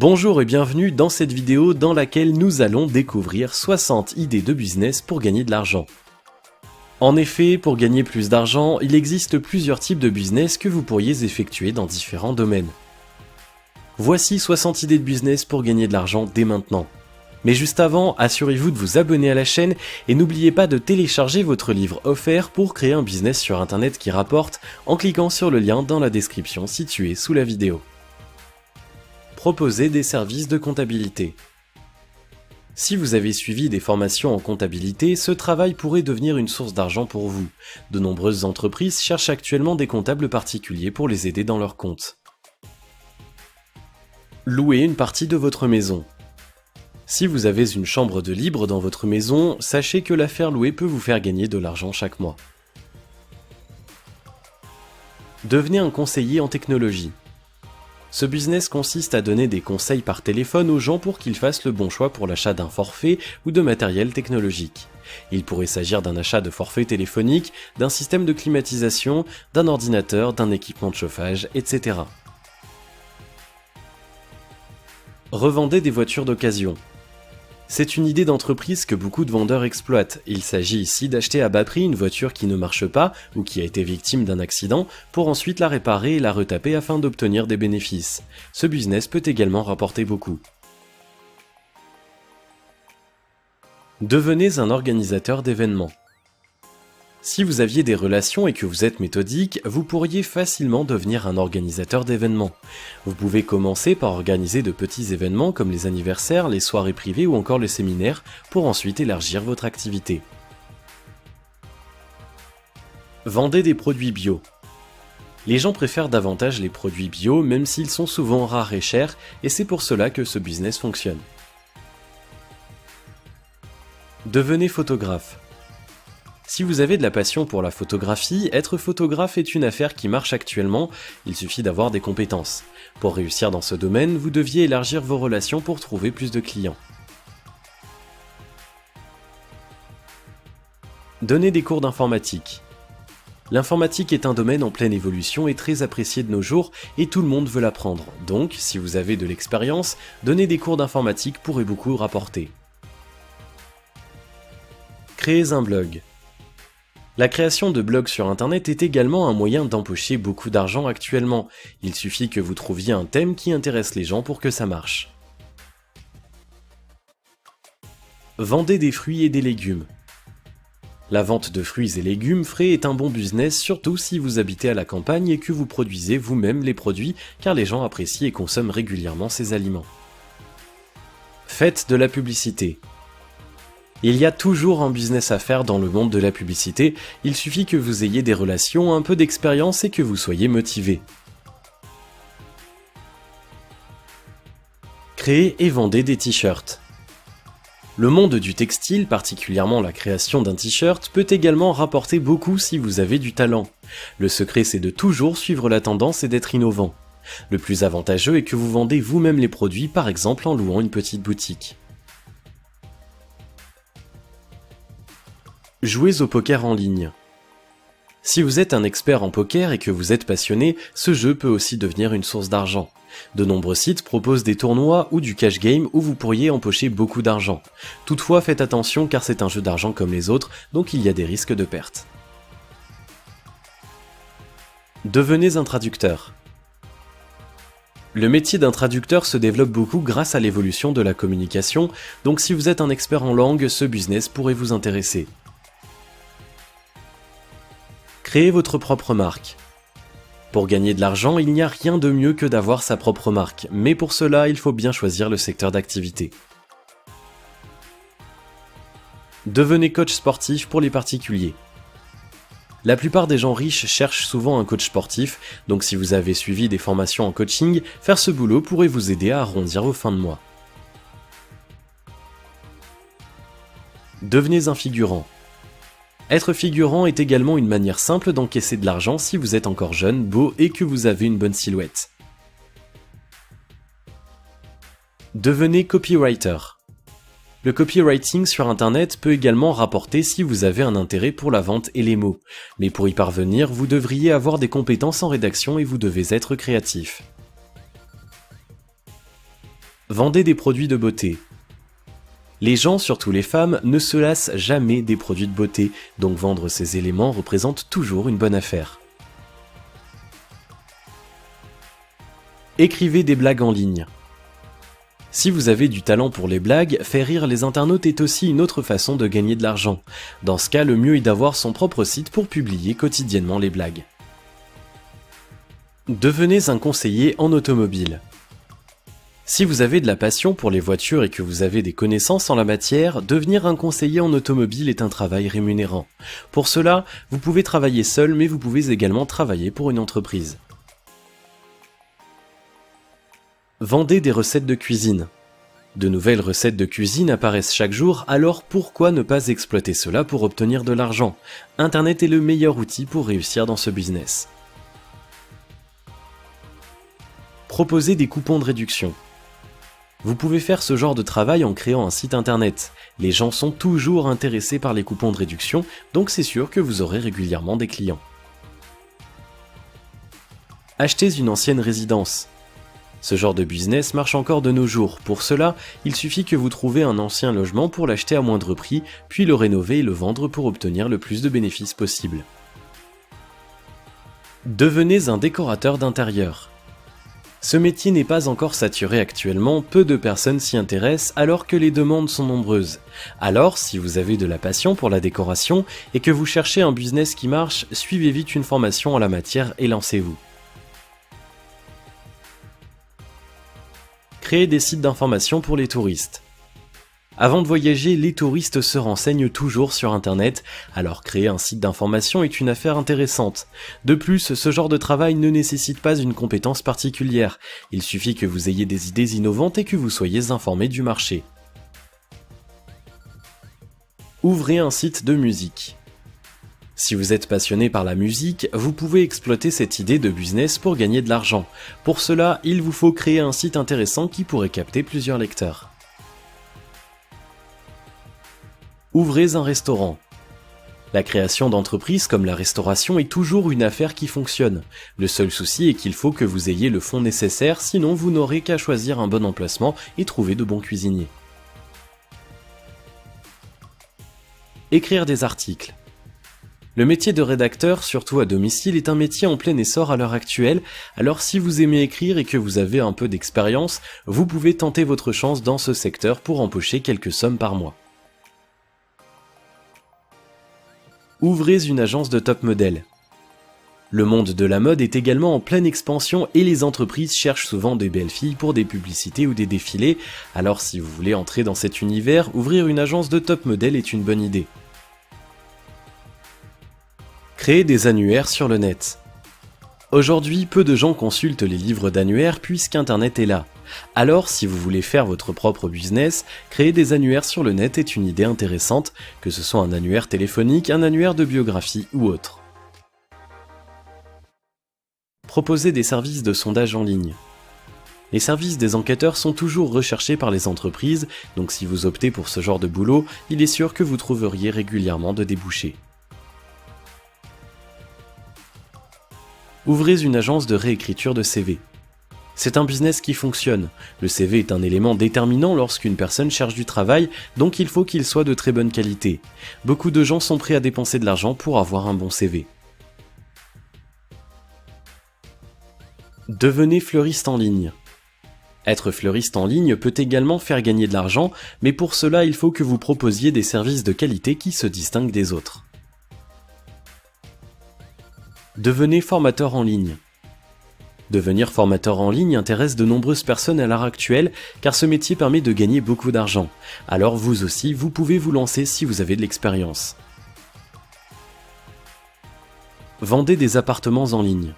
Bonjour et bienvenue dans cette vidéo dans laquelle nous allons découvrir 60 idées de business pour gagner de l'argent. En effet, pour gagner plus d'argent, il existe plusieurs types de business que vous pourriez effectuer dans différents domaines. Voici 60 idées de business pour gagner de l'argent dès maintenant. Mais juste avant, assurez-vous de vous abonner à la chaîne et n'oubliez pas de télécharger votre livre offert pour créer un business sur internet qui rapporte en cliquant sur le lien dans la description située sous la vidéo. Proposer des services de comptabilité. Si vous avez suivi des formations en comptabilité, ce travail pourrait devenir une source d'argent pour vous. De nombreuses entreprises cherchent actuellement des comptables particuliers pour les aider dans leurs comptes. Louer une partie de votre maison. Si vous avez une chambre de libre dans votre maison, sachez que la faire louer peut vous faire gagner de l'argent chaque mois. Devenez un conseiller en technologie. Ce business consiste à donner des conseils par téléphone aux gens pour qu'ils fassent le bon choix pour l'achat d'un forfait ou de matériel technologique. Il pourrait s'agir d'un achat de forfait téléphonique, d'un système de climatisation, d'un ordinateur, d'un équipement de chauffage, etc. Revendez des voitures d'occasion. C'est une idée d'entreprise que beaucoup de vendeurs exploitent. Il s'agit ici d'acheter à bas prix une voiture qui ne marche pas ou qui a été victime d'un accident pour ensuite la réparer et la retaper afin d'obtenir des bénéfices. Ce business peut également rapporter beaucoup. Devenez un organisateur d'événements. Si vous aviez des relations et que vous êtes méthodique, vous pourriez facilement devenir un organisateur d'événements. Vous pouvez commencer par organiser de petits événements comme les anniversaires, les soirées privées ou encore les séminaires pour ensuite élargir votre activité. Vendez des produits bio. Les gens préfèrent davantage les produits bio même s'ils sont souvent rares et chers et c'est pour cela que ce business fonctionne. Devenez photographe. Si vous avez de la passion pour la photographie, être photographe est une affaire qui marche actuellement, il suffit d'avoir des compétences. Pour réussir dans ce domaine, vous deviez élargir vos relations pour trouver plus de clients. Donnez des cours d'informatique. L'informatique est un domaine en pleine évolution et très apprécié de nos jours et tout le monde veut l'apprendre. Donc, si vous avez de l'expérience, donner des cours d'informatique pourrait beaucoup rapporter. Créez un blog. La création de blogs sur internet est également un moyen d'empocher beaucoup d'argent actuellement. Il suffit que vous trouviez un thème qui intéresse les gens pour que ça marche. Vendez des fruits et des légumes. La vente de fruits et légumes frais est un bon business, surtout si vous habitez à la campagne et que vous produisez vous-même les produits, car les gens apprécient et consomment régulièrement ces aliments. Faites de la publicité. Il y a toujours un business à faire dans le monde de la publicité, il suffit que vous ayez des relations, un peu d'expérience et que vous soyez motivé. Créez et vendez des t-shirts. Le monde du textile, particulièrement la création d'un t-shirt, peut également rapporter beaucoup si vous avez du talent. Le secret c'est de toujours suivre la tendance et d'être innovant. Le plus avantageux est que vous vendez vous-même les produits, par exemple en louant une petite boutique. Jouez au poker en ligne. Si vous êtes un expert en poker et que vous êtes passionné, ce jeu peut aussi devenir une source d'argent. De nombreux sites proposent des tournois ou du cash game où vous pourriez empocher beaucoup d'argent. Toutefois, faites attention car c'est un jeu d'argent comme les autres, donc il y a des risques de perte. Devenez un traducteur. Le métier d'un traducteur se développe beaucoup grâce à l'évolution de la communication, donc si vous êtes un expert en langue, ce business pourrait vous intéresser. Créez votre propre marque. Pour gagner de l'argent, il n'y a rien de mieux que d'avoir sa propre marque, mais pour cela, il faut bien choisir le secteur d'activité. Devenez coach sportif pour les particuliers. La plupart des gens riches cherchent souvent un coach sportif, donc si vous avez suivi des formations en coaching, faire ce boulot pourrait vous aider à arrondir vos fins de mois. Devenez un figurant. Être figurant est également une manière simple d'encaisser de l'argent si vous êtes encore jeune, beau et que vous avez une bonne silhouette. Devenez copywriter. Le copywriting sur internet peut également rapporter si vous avez un intérêt pour la vente et les mots, mais pour y parvenir, vous devriez avoir des compétences en rédaction et vous devez être créatif. Vendez des produits de beauté. Les gens, surtout les femmes, ne se lassent jamais des produits de beauté, donc vendre ces éléments représente toujours une bonne affaire. Écrivez des blagues en ligne. Si vous avez du talent pour les blagues, faire rire les internautes est aussi une autre façon de gagner de l'argent. Dans ce cas, le mieux est d'avoir son propre site pour publier quotidiennement les blagues. Devenez un conseiller en automobile. Si vous avez de la passion pour les voitures et que vous avez des connaissances en la matière, devenir un conseiller en automobile est un travail rémunérant. Pour cela, vous pouvez travailler seul, mais vous pouvez également travailler pour une entreprise. Vendez des recettes de cuisine. De nouvelles recettes de cuisine apparaissent chaque jour, alors pourquoi ne pas exploiter cela pour obtenir de l'argent? Internet est le meilleur outil pour réussir dans ce business. Proposez des coupons de réduction. Vous pouvez faire ce genre de travail en créant un site internet. Les gens sont toujours intéressés par les coupons de réduction, donc c'est sûr que vous aurez régulièrement des clients. Achetez une ancienne résidence. Ce genre de business marche encore de nos jours. Pour cela, il suffit que vous trouviez un ancien logement pour l'acheter à moindre prix, puis le rénover et le vendre pour obtenir le plus de bénéfices possible. Devenez un décorateur d'intérieur. Ce métier n'est pas encore saturé actuellement, peu de personnes s'y intéressent alors que les demandes sont nombreuses. Alors, si vous avez de la passion pour la décoration et que vous cherchez un business qui marche, suivez vite une formation en la matière et lancez-vous. Créez des sites d'information pour les touristes. Avant de voyager, les touristes se renseignent toujours sur Internet, alors créer un site d'information est une affaire intéressante. De plus, ce genre de travail ne nécessite pas une compétence particulière, il suffit que vous ayez des idées innovantes et que vous soyez informé du marché. Ouvrez un site de musique. Si vous êtes passionné par la musique, vous pouvez exploiter cette idée de business pour gagner de l'argent. Pour cela, il vous faut créer un site intéressant qui pourrait capter plusieurs lecteurs. Ouvrez un restaurant. La création d'entreprises comme la restauration est toujours une affaire qui fonctionne. Le seul souci est qu'il faut que vous ayez le fonds nécessaire, sinon vous n'aurez qu'à choisir un bon emplacement et trouver de bons cuisiniers. Écrire des articles. Le métier de rédacteur, surtout à domicile, est un métier en plein essor à l'heure actuelle, alors si vous aimez écrire et que vous avez un peu d'expérience, vous pouvez tenter votre chance dans ce secteur pour empocher quelques sommes par mois. Ouvrez une agence de top modèle. Le monde de la mode est également en pleine expansion et les entreprises cherchent souvent des belles filles pour des publicités ou des défilés, alors si vous voulez entrer dans cet univers, ouvrir une agence de top modèle est une bonne idée. Créer des annuaires sur le net. Aujourd'hui, peu de gens consultent les livres d'annuaires puisqu'Internet est là. Alors, si vous voulez faire votre propre business, créer des annuaires sur le net est une idée intéressante, que ce soit un annuaire téléphonique, un annuaire de biographie ou autre. Proposez des services de sondage en ligne. Les services des enquêteurs sont toujours recherchés par les entreprises, donc si vous optez pour ce genre de boulot, il est sûr que vous trouveriez régulièrement de débouchés. Ouvrez une agence de réécriture de CV. C'est un business qui fonctionne. Le CV est un élément déterminant lorsqu'une personne cherche du travail, donc il faut qu'il soit de très bonne qualité. Beaucoup de gens sont prêts à dépenser de l'argent pour avoir un bon CV. Devenez fleuriste en ligne. Être fleuriste en ligne peut également faire gagner de l'argent, mais pour cela il faut que vous proposiez des services de qualité qui se distinguent des autres. Devenez formateur en ligne. Devenir formateur en ligne intéresse de nombreuses personnes à l'heure actuelle car ce métier permet de gagner beaucoup d'argent. Alors vous aussi, vous pouvez vous lancer si vous avez de l'expérience. Vendez des appartements en ligne.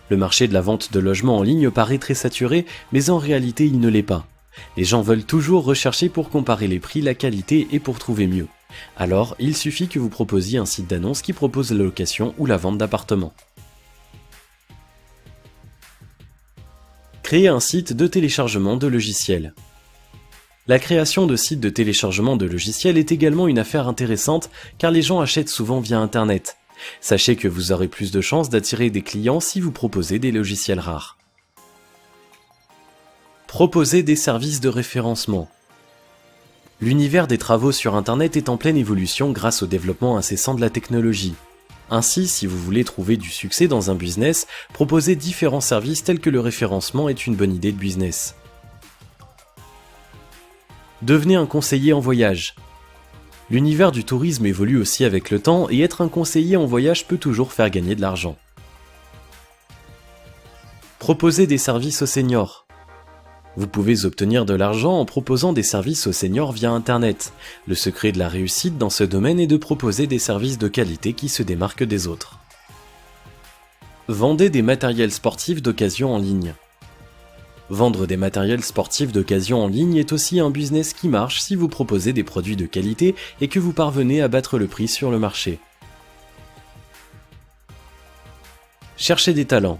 Le marché de la vente de logements en ligne paraît très saturé, mais en réalité il ne l'est pas. Les gens veulent toujours rechercher pour comparer les prix, la qualité et pour trouver mieux. Alors, il suffit que vous proposiez un site d'annonce qui propose la location ou la vente d'appartements. Créer un site de téléchargement de logiciels. La création de sites de téléchargement de logiciels est également une affaire intéressante car les gens achètent souvent via Internet. Sachez que vous aurez plus de chances d'attirer des clients si vous proposez des logiciels rares. Proposer des services de référencement. L'univers des travaux sur Internet est en pleine évolution grâce au développement incessant de la technologie. Ainsi, si vous voulez trouver du succès dans un business, proposer différents services tels que le référencement est une bonne idée de business. Devenez un conseiller en voyage. L'univers du tourisme évolue aussi avec le temps et être un conseiller en voyage peut toujours faire gagner de l'argent. Proposer des services aux seniors. Vous pouvez obtenir de l'argent en proposant des services aux seniors via Internet. Le secret de la réussite dans ce domaine est de proposer des services de qualité qui se démarquent des autres. Vendez des matériels sportifs d'occasion en ligne. Vendre des matériels sportifs d'occasion en ligne est aussi un business qui marche si vous proposez des produits de qualité et que vous parvenez à battre le prix sur le marché. Cherchez des talents.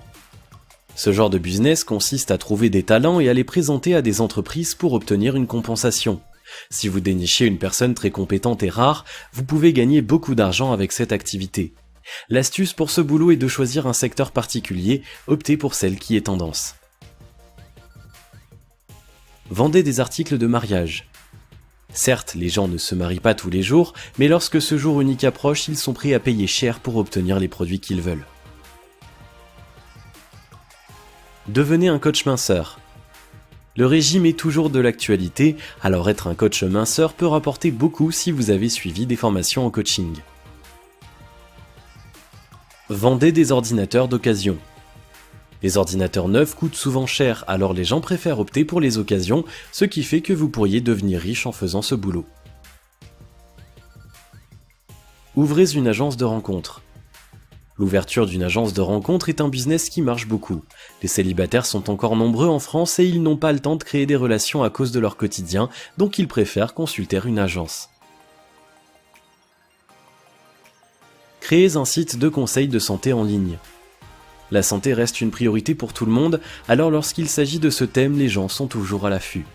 Ce genre de business consiste à trouver des talents et à les présenter à des entreprises pour obtenir une compensation. Si vous dénichez une personne très compétente et rare, vous pouvez gagner beaucoup d'argent avec cette activité. L'astuce pour ce boulot est de choisir un secteur particulier, optez pour celle qui est tendance. Vendez des articles de mariage. Certes, les gens ne se marient pas tous les jours, mais lorsque ce jour unique approche, ils sont prêts à payer cher pour obtenir les produits qu'ils veulent. Devenez un coach minceur. Le régime est toujours de l'actualité, alors être un coach minceur peut rapporter beaucoup si vous avez suivi des formations en coaching. Vendez des ordinateurs d'occasion. Les ordinateurs neufs coûtent souvent cher, alors les gens préfèrent opter pour les occasions, ce qui fait que vous pourriez devenir riche en faisant ce boulot. Ouvrez une agence de rencontres. L'ouverture d'une agence de rencontres est un business qui marche beaucoup. Les célibataires sont encore nombreux en France et ils n'ont pas le temps de créer des relations à cause de leur quotidien, donc ils préfèrent consulter une agence. Créez un site de conseil de santé en ligne. La santé reste une priorité pour tout le monde, alors lorsqu'il s'agit de ce thème, les gens sont toujours à l'affût.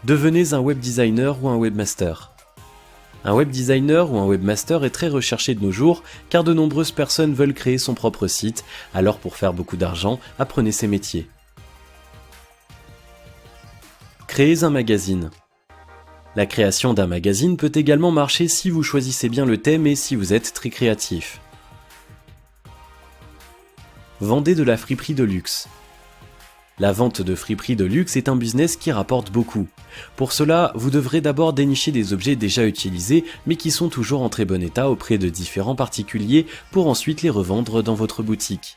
Devenez un web designer ou un webmaster. Un web designer ou un webmaster est très recherché de nos jours car de nombreuses personnes veulent créer son propre site, alors pour faire beaucoup d'argent, apprenez ces métiers. Créez un magazine. La création d'un magazine peut également marcher si vous choisissez bien le thème et si vous êtes très créatif. Vendez de la friperie de luxe. La vente de friperies de luxe est un business qui rapporte beaucoup. Pour cela, vous devrez d'abord dénicher des objets déjà utilisés mais qui sont toujours en très bon état auprès de différents particuliers pour ensuite les revendre dans votre boutique.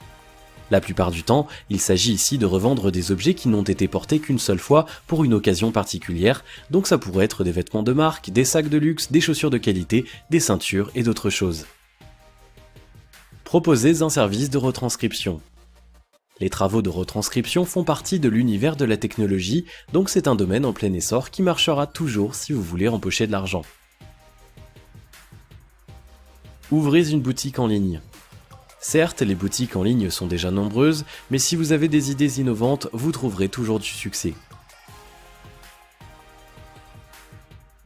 La plupart du temps, il s'agit ici de revendre des objets qui n'ont été portés qu'une seule fois pour une occasion particulière, donc ça pourrait être des vêtements de marque, des sacs de luxe, des chaussures de qualité, des ceintures et d'autres choses. Proposez un service de retranscription. Les travaux de retranscription font partie de l'univers de la technologie, donc c'est un domaine en plein essor qui marchera toujours si vous voulez empocher de l'argent. Ouvrez une boutique en ligne. Certes, les boutiques en ligne sont déjà nombreuses, mais si vous avez des idées innovantes, vous trouverez toujours du succès.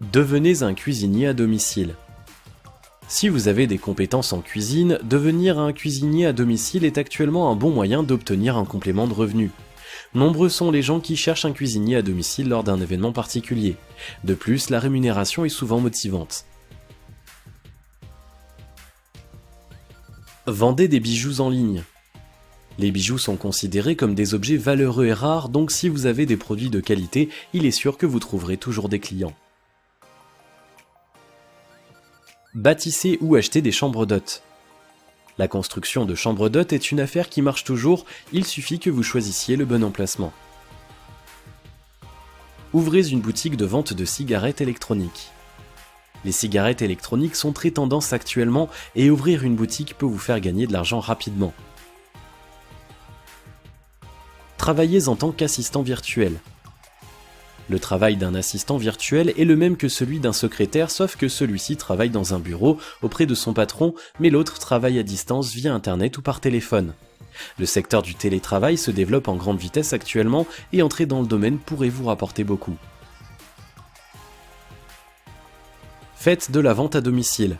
Devenez un cuisinier à domicile. Si vous avez des compétences en cuisine, devenir un cuisinier à domicile est actuellement un bon moyen d'obtenir un complément de revenus. Nombreux sont les gens qui cherchent un cuisinier à domicile lors d'un événement particulier. De plus, la rémunération est souvent motivante. Vendez des bijoux en ligne. Les bijoux sont considérés comme des objets valeureux et rares, donc si vous avez des produits de qualité, il est sûr que vous trouverez toujours des clients. Bâtissez ou achetez des chambres d'hôtes. La construction de chambres d'hôtes est une affaire qui marche toujours, il suffit que vous choisissiez le bon emplacement. Ouvrez une boutique de vente de cigarettes électroniques. Les cigarettes électroniques sont très tendance actuellement et ouvrir une boutique peut vous faire gagner de l'argent rapidement. Travaillez en tant qu'assistant virtuel. Le travail d'un assistant virtuel est le même que celui d'un secrétaire, sauf que celui-ci travaille dans un bureau auprès de son patron, mais l'autre travaille à distance via Internet ou par téléphone. Le secteur du télétravail se développe en grande vitesse actuellement et entrer dans le domaine pourrait vous rapporter beaucoup. Faites de la vente à domicile.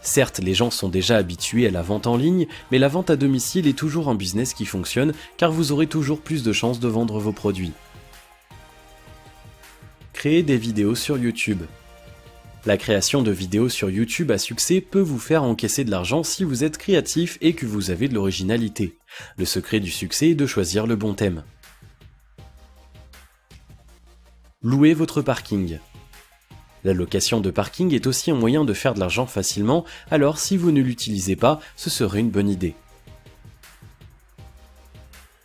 Certes, les gens sont déjà habitués à la vente en ligne, mais la vente à domicile est toujours un business qui fonctionne car vous aurez toujours plus de chances de vendre vos produits. Créer des vidéos sur YouTube. La création de vidéos sur YouTube à succès peut vous faire encaisser de l'argent si vous êtes créatif et que vous avez de l'originalité. Le secret du succès est de choisir le bon thème. Louer votre parking. La location de parking est aussi un moyen de faire de l'argent facilement, alors si vous ne l'utilisez pas, ce serait une bonne idée.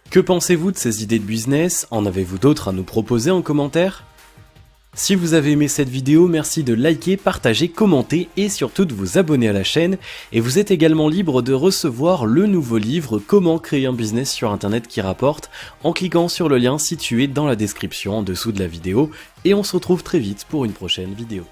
Que pensez-vous de ces idées de business? En avez-vous d'autres à nous proposer en commentaire? Si vous avez aimé cette vidéo, merci de liker, partager, commenter et surtout de vous abonner à la chaîne. Et vous êtes également libre de recevoir le nouveau livre Comment créer un business sur internet qui rapporte en cliquant sur le lien situé dans la description en dessous de la vidéo. Et on se retrouve très vite pour une prochaine vidéo.